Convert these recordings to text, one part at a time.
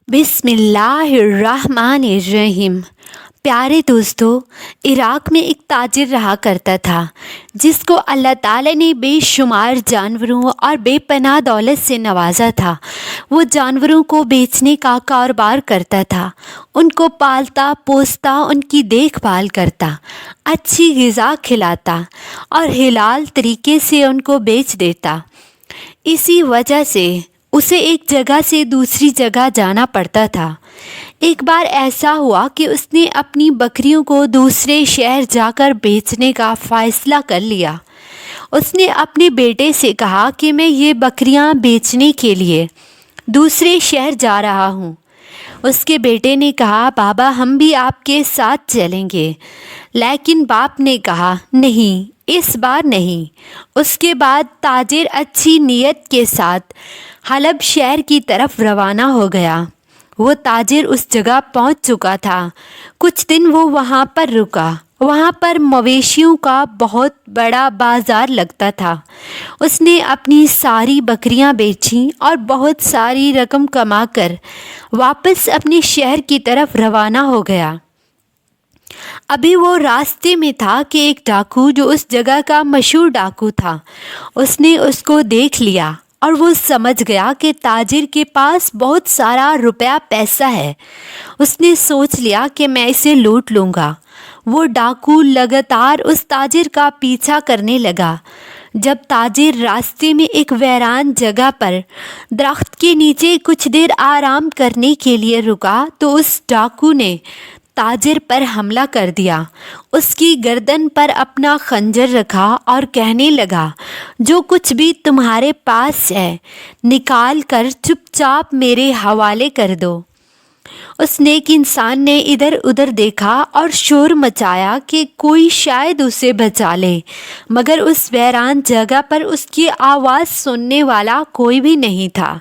بسم اللہ الرحمن الرحیم۔ پیارے دوستو، عراق میں ایک تاجر رہا کرتا تھا جس کو اللہ تعالی نے بے شمار جانوروں اور بے پناہ دولت سے نوازا تھا۔ وہ جانوروں کو بیچنے کا کاروبار کرتا تھا، ان کو پالتا پوستا، ان کی دیکھ بھال کرتا، اچھی غذا کھلاتا اور حلال طریقے سے ان کو بیچ دیتا۔ اسی وجہ سے اسے ایک جگہ سے دوسری جگہ جانا پڑتا تھا۔ ایک بار ایسا ہوا کہ اس نے اپنی بکریوں کو دوسرے شہر جا کر بیچنے کا فیصلہ کر لیا۔ اس نے اپنے بیٹے سے کہا کہ میں یہ بکریاں بیچنے کے لیے دوسرے شہر جا رہا ہوں۔ اس کے بیٹے نے کہا، بابا ہم بھی آپ کے ساتھ چلیں گے، لیکن باپ نے کہا نہیں، اس بار نہیں۔ اس کے بعد تاجر اچھی نیت کے ساتھ حلب شہر کی طرف روانہ ہو گیا۔ وہ تاجر اس جگہ پہنچ چکا تھا۔ کچھ دن وہ وہاں پر رکا۔ وہاں پر مویشیوں کا بہت بڑا بازار لگتا تھا۔ اس نے اپنی ساری بکریاں بیچیں اور بہت ساری رقم کما کر واپس اپنے شہر کی طرف روانہ ہو گیا۔ ابھی وہ راستے میں تھا کہ ایک ڈاکو، جو اس جگہ کا مشہور ڈاکو تھا، اس نے اس کو دیکھ لیا اور وہ سمجھ گیا کہ تاجر کے پاس بہت سارا روپیہ پیسہ ہے۔ اس نے سوچ لیا کہ میں اسے لوٹ لوں گا۔ وہ ڈاکو لگاتار اس تاجر کا پیچھا کرنے لگا۔ جب تاجر راستے میں ایک ویران جگہ پر درخت کے نیچے کچھ دیر آرام کرنے کے لیے رکا تو اس ڈاکو نے تاجر پر حملہ کر دیا۔ اس کی گردن پر اپنا خنجر رکھا اور کہنے لگا، جو کچھ بھی تمہارے پاس ہے نکال کر چپ چاپ میرے حوالے کر دو۔ اس نیک انسان نے ادھر ادھر دیکھا اور شور مچایا کہ کوئی شاید اسے بچا لے، مگر اس ویران جگہ پر اس کی آواز سننے والا کوئی بھی نہیں تھا۔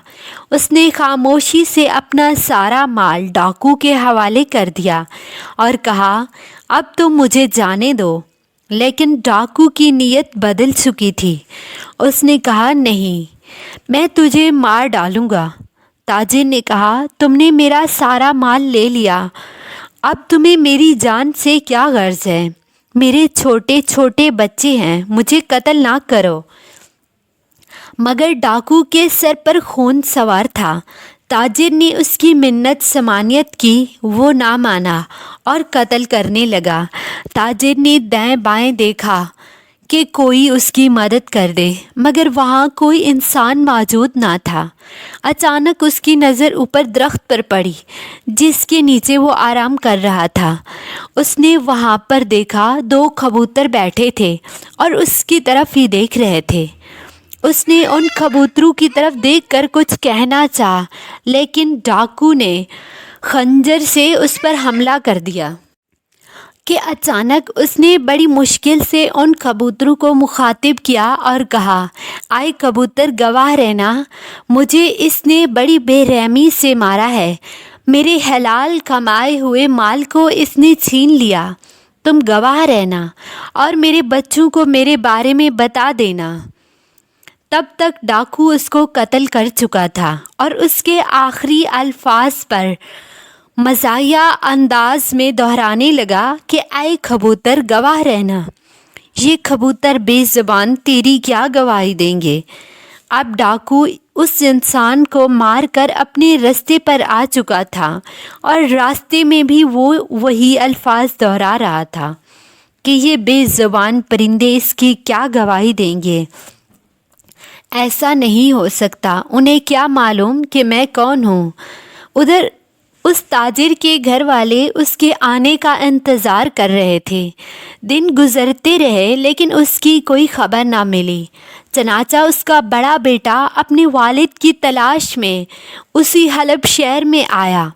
اس نے خاموشی سے اپنا سارا مال ڈاکو کے حوالے کر دیا اور کہا، اب تم مجھے جانے دو۔ لیکن ڈاکو کی نیت بدل چکی تھی۔ اس نے کہا، نہیں، میں تجھے مار ڈالوں گا۔ تاجر نے کہا، تم نے میرا سارا مال لے لیا، اب تمہیں میری جان سے کیا غرض ہے؟ میرے چھوٹے چھوٹے بچے ہیں، مجھے قتل نہ کرو۔ مگر ڈاکو کے سر پر خون سوار تھا۔ تاجر نے اس کی منت سماعت کی، وہ نہ مانا اور قتل کرنے لگا۔ تاجر نے دائیں بائیں دیکھا کہ کوئی اس کی مدد کر دے، مگر وہاں کوئی انسان موجود نہ تھا۔ اچانک اس کی نظر اوپر درخت پر پڑی جس کے نیچے وہ آرام کر رہا تھا۔ اس نے وہاں پر دیکھا 2 کبوتر بیٹھے تھے اور اس کی طرف ہی دیکھ رہے تھے۔ اس نے ان کبوتروں کی طرف دیکھ کر کچھ کہنا چاہا، لیکن ڈاکو نے خنجر سے اس پر حملہ کر دیا کہ اچانک اس نے بڑی مشکل سے ان کبوتروں کو مخاطب کیا اور کہا، آئے کبوتر، گواہ رہنا، مجھے اس نے بڑی بے رحمی سے مارا ہے۔ میرے حلال کمائے ہوئے مال کو اس نے چھین لیا۔ تم گواہ رہنا اور میرے بچوں کو میرے بارے میں بتا دینا۔ تب تک ڈاکو اس کو قتل کر چکا تھا اور اس کے آخری الفاظ پر مزاحیہ انداز میں دہرانے لگا کہ اے کبوتر، گواہ رہنا۔ یہ کبوتر بے زبان تیری کیا گواہی دیں گے؟ اب ڈاکو اس انسان کو مار کر اپنے رستے پر آ چکا تھا اور راستے میں بھی وہ وہی الفاظ دہرا رہا تھا کہ یہ بے زبان پرندے اس کی کیا گواہی دیں گے؟ ایسا نہیں ہو سکتا، انہیں کیا معلوم کہ میں کون ہوں؟ ادھر اس تاجر کے گھر والے اس کے آنے کا انتظار کر رہے تھے۔ دن گزرتے رہے لیکن اس کی کوئی خبر نہ ملی۔ چنانچہ اس کا بڑا بیٹا اپنے والد کی تلاش میں اسی حلب شہر میں آیا۔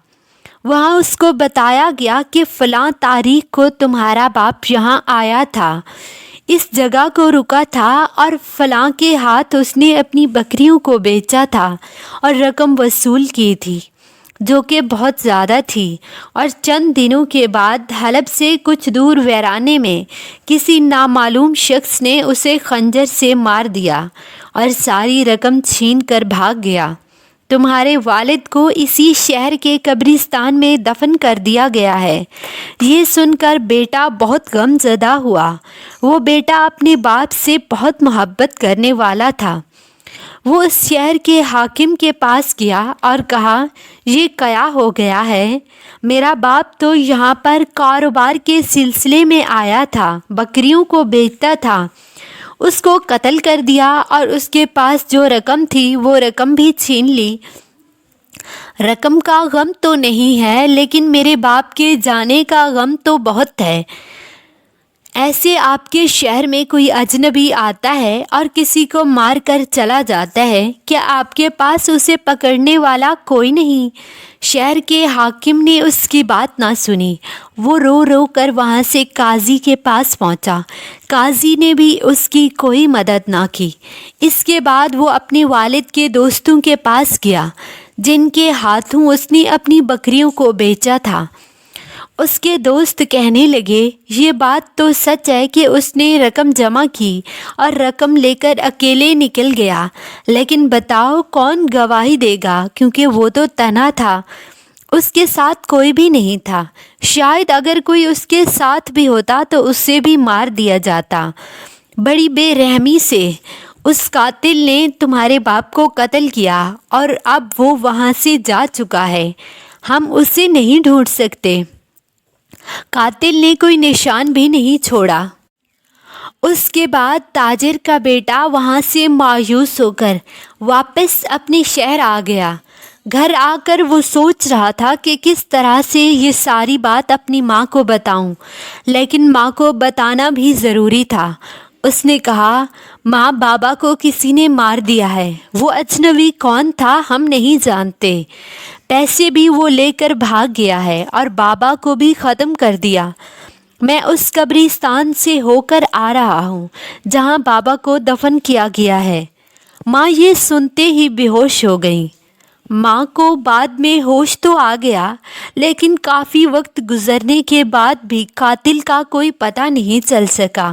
وہاں اس کو بتایا گیا کہ فلاں تاریخ کو تمہارا باپ یہاں آیا تھا، اس جگہ کو رکا تھا اور فلاں کے ہاتھ اس نے اپنی بکریوں کو بیچا تھا اور رقم وصول کی تھی، جو کہ بہت زیادہ تھی، اور چند دنوں کے بعد حلب سے کچھ دور ویرانے میں کسی نامعلوم شخص نے اسے خنجر سے مار دیا اور ساری رقم چھین کر بھاگ گیا۔ تمہارے والد کو اسی شہر کے قبرستان میں دفن کر دیا گیا ہے۔ یہ سن کر بیٹا بہت غم زدہ ہوا۔ وہ بیٹا اپنے باپ سے بہت محبت کرنے والا تھا۔ وہ اس شہر کے حاکم کے پاس گیا اور کہا، یہ کیا ہو گیا ہے؟ میرا باپ تو یہاں پر کاروبار کے سلسلے میں آیا تھا، بکریوں کو بیچتا تھا، اس کو قتل کر دیا اور اس کے پاس جو رقم تھی وہ رقم بھی چھین لی۔ رقم کا غم تو نہیں ہے، لیکن میرے باپ کے جانے کا غم تو بہت ہے۔ ایسے آپ کے شہر میں کوئی اجنبی آتا ہے اور کسی کو مار کر چلا جاتا ہے، کیا آپ کے پاس اسے پکڑنے والا کوئی نہیں؟ شہر کے حاکم نے اس کی بات نہ سنی۔ وہ رو رو کر وہاں سے قاضی کے پاس پہنچا۔ قاضی نے بھی اس کی کوئی مدد نہ کی۔ اس کے بعد وہ اپنے والد کے دوستوں کے پاس گیا، جن کے ہاتھوں اس نے اپنی بکریوں کو بیچا تھا۔ اس کے دوست کہنے لگے، یہ بات تو سچ ہے کہ اس نے رقم جمع کی اور رقم لے کر اکیلے نکل گیا، لیکن بتاؤ کون گواہی دے گا، کیونکہ وہ تو تنہا تھا، اس کے ساتھ کوئی بھی نہیں تھا۔ شاید اگر کوئی اس کے ساتھ بھی ہوتا تو اسے بھی مار دیا جاتا۔ بڑی بے رحمی سے اس قاتل نے تمہارے باپ کو قتل کیا اور اب وہ وہاں سے جا چکا ہے، ہم اسے نہیں ڈھونڈ سکتے۔ قاتل نے کوئی نشان بھی نہیں چھوڑا۔ اس کے بعد تاجر کا بیٹا وہاں سے مایوس ہو کر واپس اپنے شہر آ گیا۔ گھر آ کر وہ سوچ رہا تھا کہ کس طرح سے یہ ساری بات اپنی ماں کو بتاؤں، لیکن ماں کو بتانا بھی ضروری تھا۔ اس نے کہا، ماں، بابا کو کسی نے مار دیا ہے۔ وہ اجنبی کون تھا ہم نہیں جانتے، پیسے بھی وہ لے کر بھاگ گیا ہے اور بابا کو بھی ختم کر دیا۔ میں اس قبرستان سے ہو کر آ رہا ہوں جہاں بابا کو دفن کیا گیا ہے۔ ماں یہ سنتے ہی بے ہوش ہو گئیں۔ ماں کو بعد میں ہوش تو آ گیا، لیکن کافی وقت گزرنے کے بعد بھی قاتل کا کوئی پتہ نہیں چل سکا۔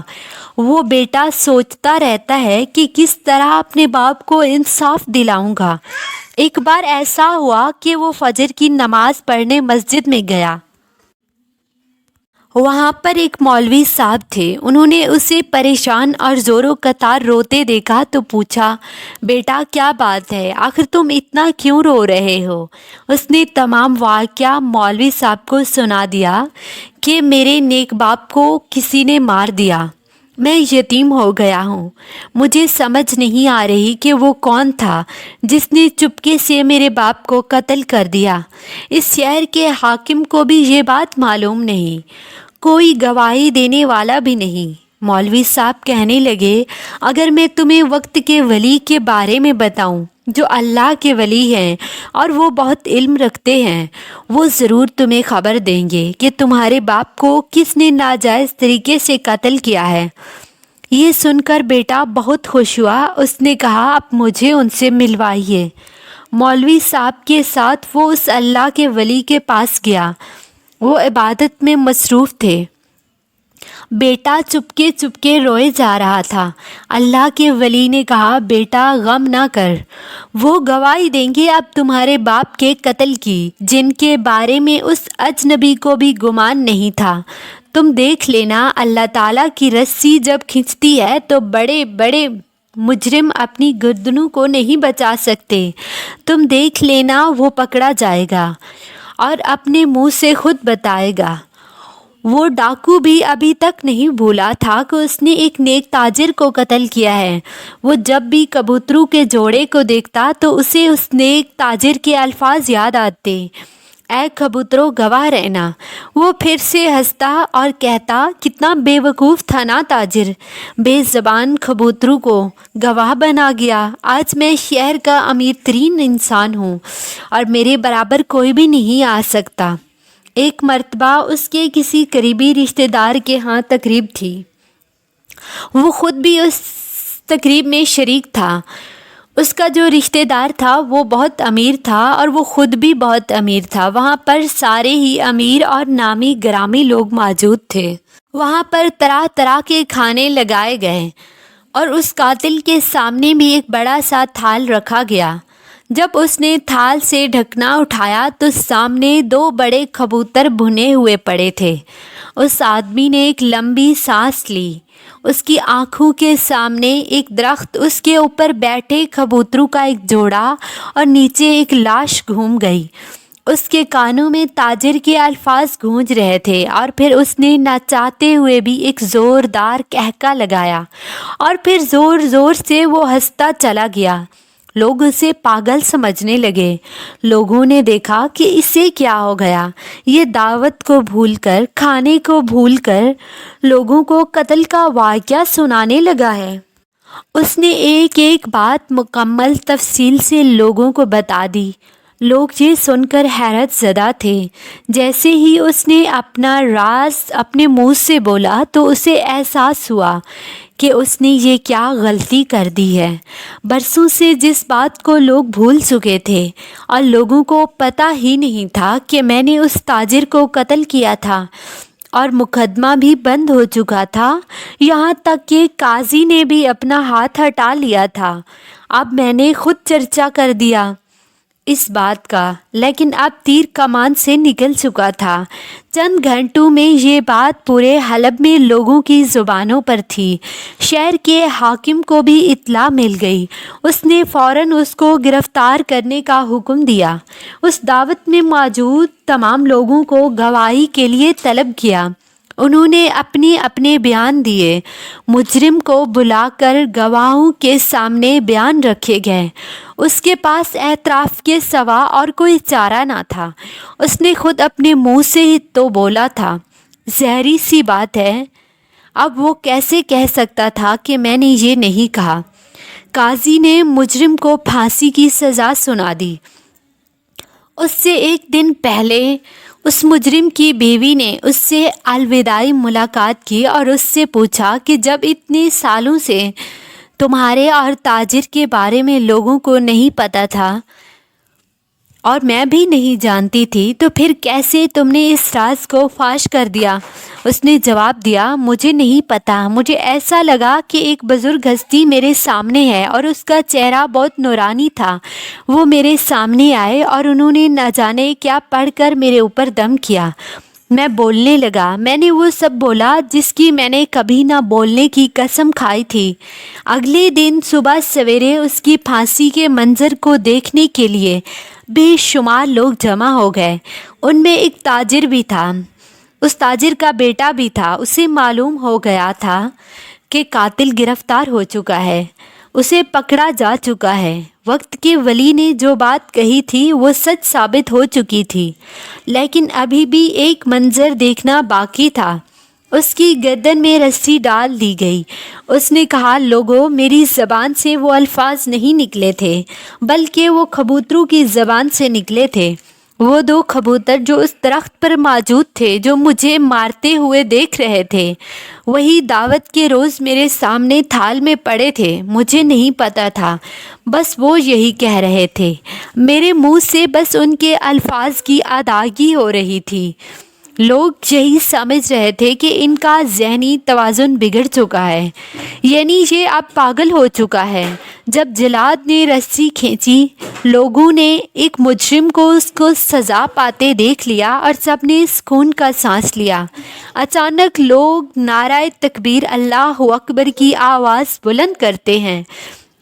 وہ بیٹا سوچتا رہتا ہے کہ کس طرح اپنے باپ کو انصاف دلاؤں گا۔ ایک بار ایسا ہوا کہ وہ فجر کی نماز پڑھنے مسجد میں گیا۔ وہاں پر ایک مولوی صاحب تھے۔ انہوں نے اسے پریشان اور زور و قطار روتے دیکھا تو پوچھا، بیٹا کیا بات ہے، آخر تم اتنا کیوں رو رہے ہو؟ اس نے تمام واقعہ مولوی صاحب کو سنا دیا کہ میرے نیک باپ کو کسی نے مار دیا، میں یتیم ہو گیا ہوں، مجھے سمجھ نہیں آ رہی کہ وہ کون تھا جس نے چپکے سے میرے باپ کو قتل کر دیا۔ اس شہر کے حاکم کو بھی یہ بات معلوم نہیں، کوئی گواہی دینے والا بھی نہیں۔ مولوی صاحب کہنے لگے، اگر میں تمہیں وقت کے ولی کے بارے میں بتاؤں جو اللہ کے ولی ہیں اور وہ بہت علم رکھتے ہیں، وہ ضرور تمہیں خبر دیں گے کہ تمہارے باپ کو کس نے ناجائز طریقے سے قتل کیا ہے۔ یہ سن کر بیٹا بہت خوش ہوا۔ اس نے کہا، اب مجھے ان سے ملوائیے۔ مولوی صاحب کے ساتھ وہ اس اللہ کے ولی کے پاس گیا۔ وہ عبادت میں مصروف تھے۔ بیٹا چپکے چپکے روئے جا رہا تھا۔ اللہ کے ولی نے کہا، بیٹا غم نہ کر، وہ گواہی دیں گے اب تمہارے باپ کے قتل کی، جن کے بارے میں اس اجنبی کو بھی گمان نہیں تھا۔ تم دیکھ لینا، اللہ تعالیٰ کی رسی جب کھنچتی ہے تو بڑے بڑے مجرم اپنی گردنوں کو نہیں بچا سکتے۔ تم دیکھ لینا، وہ پکڑا جائے گا اور اپنے منہ سے خود بتائے گا۔ وہ ڈاکو بھی ابھی تک نہیں بھولا تھا کہ اس نے ایک نیک تاجر کو قتل کیا ہے۔ وہ جب بھی کبوتروں کے جوڑے کو دیکھتا تو اسے اس نیک تاجر کے الفاظ یاد آتے، اے کبوتروں گواہ رہنا۔ وہ پھر سے ہنستا اور کہتا، کتنا بے وقوف تھا نا تاجر، بے زبان کبوتروں کو گواہ بنا گیا۔ آج میں شہر کا امیر ترین انسان ہوں اور میرے برابر کوئی بھی نہیں آ سکتا۔ ایک مرتبہ اس کے کسی قریبی رشتہ دار کے ہاں تقریب تھی۔ وہ خود بھی اس تقریب میں شریک تھا۔ اس کا جو رشتہ دار تھا وہ بہت امیر تھا اور وہ خود بھی بہت امیر تھا۔ وہاں پر سارے ہی امیر اور نامی گرامی لوگ موجود تھے۔ وہاں پر طرح طرح کے کھانے لگائے گئے اور اس قاتل کے سامنے بھی ایک بڑا سا تھال رکھا گیا۔ جب اس نے تھال سے ڈھکنا اٹھایا تو سامنے 2 بڑے کبوتر بھنے ہوئے پڑے تھے۔ اس آدمی نے ایک لمبی سانس لی۔ اس کی آنکھوں کے سامنے ایک درخت، اس کے اوپر بیٹھے کبوتروں کا ایک جوڑا اور نیچے ایک لاش گھوم گئی۔ اس کے کانوں میں تاجر کے الفاظ گونج رہے تھے، اور پھر اس نے نہ چاہتے ہوئے بھی ایک زوردار قہقہ لگایا، اور پھر زور زور سے وہ ہنستا چلا گیا۔ لوگ اسے پاگل سمجھنے لگے۔ لوگوں نے دیکھا کہ اسے کیا ہو گیا، یہ دعوت کو بھول کر، کھانے کو بھول کر لوگوں کو قتل کا واقعہ سنانے لگا ہے۔ اس نے ایک ایک بات مکمل تفصیل سے لوگوں کو بتا دی۔ لوگ یہ سن کر حیرت زدہ تھے۔ جیسے ہی اس نے اپنا راز اپنے منہ سے بولا تو اسے احساس ہوا کہ اس نے یہ کیا غلطی کر دی ہے۔ برسوں سے جس بات کو لوگ بھول چکے تھے، اور لوگوں کو پتہ ہی نہیں تھا کہ میں نے اس تاجر کو قتل کیا تھا، اور مقدمہ بھی بند ہو چکا تھا، یہاں تک کہ قاضی نے بھی اپنا ہاتھ ہٹا لیا تھا۔ اب میں نے خود چرچا کر دیا اس بات کا، لیکن اب تیر کمان سے نکل چکا تھا۔ چند گھنٹوں میں یہ بات پورے حلب میں لوگوں کی زبانوں پر تھی۔ شہر کے حاکم کو بھی اطلاع مل گئی۔ اس نے فوراً اس کو گرفتار کرنے کا حکم دیا۔ اس دعوت میں موجود تمام لوگوں کو گواہی کے لیے طلب کیا۔ انہوں نے اپنے اپنے بیان دیے۔ مجرم کو بلا کر گواہوں کے سامنے بیان رکھے گئے۔ اس کے پاس اعتراف کے سوا اور کوئی چارہ نہ تھا۔ اس نے خود اپنے منہ سے ہی تو بولا تھا۔ ظاہری سی بات ہے، اب وہ کیسے کہہ سکتا تھا کہ میں نے یہ نہیں کہا۔ قاضی نے مجرم کو پھانسی کی سزا سنا دی۔ اس سے ایک دن پہلے اس مجرم کی بیوی نے اس سے الوداعی ملاقات کی اور اس سے پوچھا کہ جب اتنے سالوں سے تمہارے اور تاجر کے بارے میں لوگوں کو نہیں پتہ تھا اور میں بھی نہیں جانتی تھی، تو پھر کیسے تم نے اس راز کو فاش کر دیا؟ اس نے جواب دیا، مجھے نہیں پتہ، مجھے ایسا لگا کہ ایک بزرگ ہستی میرے سامنے ہے اور اس کا چہرہ بہت نورانی تھا۔ وہ میرے سامنے آئے اور انہوں نے نہ جانے کیا پڑھ کر میرے اوپر دم کیا۔ میں بولنے لگا، میں نے وہ سب بولا جس کی میں نے کبھی نہ بولنے کی قسم کھائی تھی۔ اگلے دن صبح سویرے اس کی پھانسی کے منظر کو دیکھنے کے لیے بے شمار لوگ جمع ہو گئے۔ ان میں ایک تاجر بھی تھا، اس تاجر کا بیٹا بھی تھا۔ اسے معلوم ہو گیا تھا کہ قاتل گرفتار ہو چکا ہے، اسے پکڑا جا چکا ہے۔ وقت کے ولی نے جو بات کہی تھی وہ سچ ثابت ہو چکی تھی، لیکن ابھی بھی ایک منظر دیکھنا باقی تھا۔ اس کی گردن میں رسی ڈال دی گئی۔ اس نے کہا، لوگوں، میری زبان سے وہ الفاظ نہیں نکلے تھے، بلکہ وہ کبوتروں کی زبان سے نکلے تھے۔ وہ 2 کبوتر جو اس درخت پر موجود تھے، جو مجھے مارتے ہوئے دیکھ رہے تھے، وہی دعوت کے روز میرے سامنے تھال میں پڑے تھے۔ مجھے نہیں پتہ تھا، بس وہ یہی کہہ رہے تھے۔ میرے منہ سے بس ان کے الفاظ کی ادائیگی ہو رہی تھی۔ لوگ یہی سمجھ رہے تھے کہ ان کا ذہنی توازن بگڑ چکا ہے، یعنی یہ اب پاگل ہو چکا ہے۔ جب جلاد نے رسی کھینچی، لوگوں نے ایک مجرم کو اس کو سزا پاتے دیکھ لیا اور سب نے سکون کا سانس لیا۔ اچانک لوگ نعرہ تکبیر، اللہ اکبر کی آواز بلند کرتے ہیں۔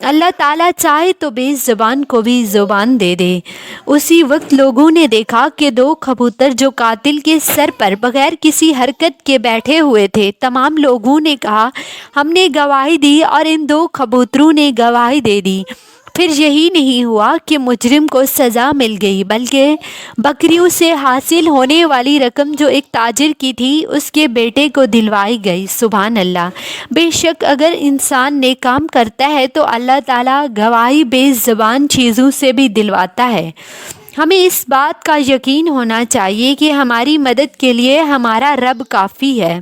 اللہ تعالیٰ چاہے تو بے زبان کو بھی زبان دے دے۔ اسی وقت لوگوں نے دیکھا کہ 2 کبوتر جو قاتل کے سر پر بغیر کسی حرکت کے بیٹھے ہوئے تھے۔ تمام لوگوں نے کہا، ہم نے گواہی دی اور ان 2 کبوتروں نے گواہی دے دی۔ پھر یہی نہیں ہوا کہ مجرم کو سزا مل گئی، بلکہ بکریوں سے حاصل ہونے والی رقم جو ایک تاجر کی تھی، اس کے بیٹے کو دلوائی گئی۔ سبحان اللہ! بے شک اگر انسان نیک کام کرتا ہے تو اللہ تعالیٰ گواہی بے زبان چیزوں سے بھی دلواتا ہے۔ ہمیں اس بات کا یقین ہونا چاہیے کہ ہماری مدد کے لیے ہمارا رب کافی ہے۔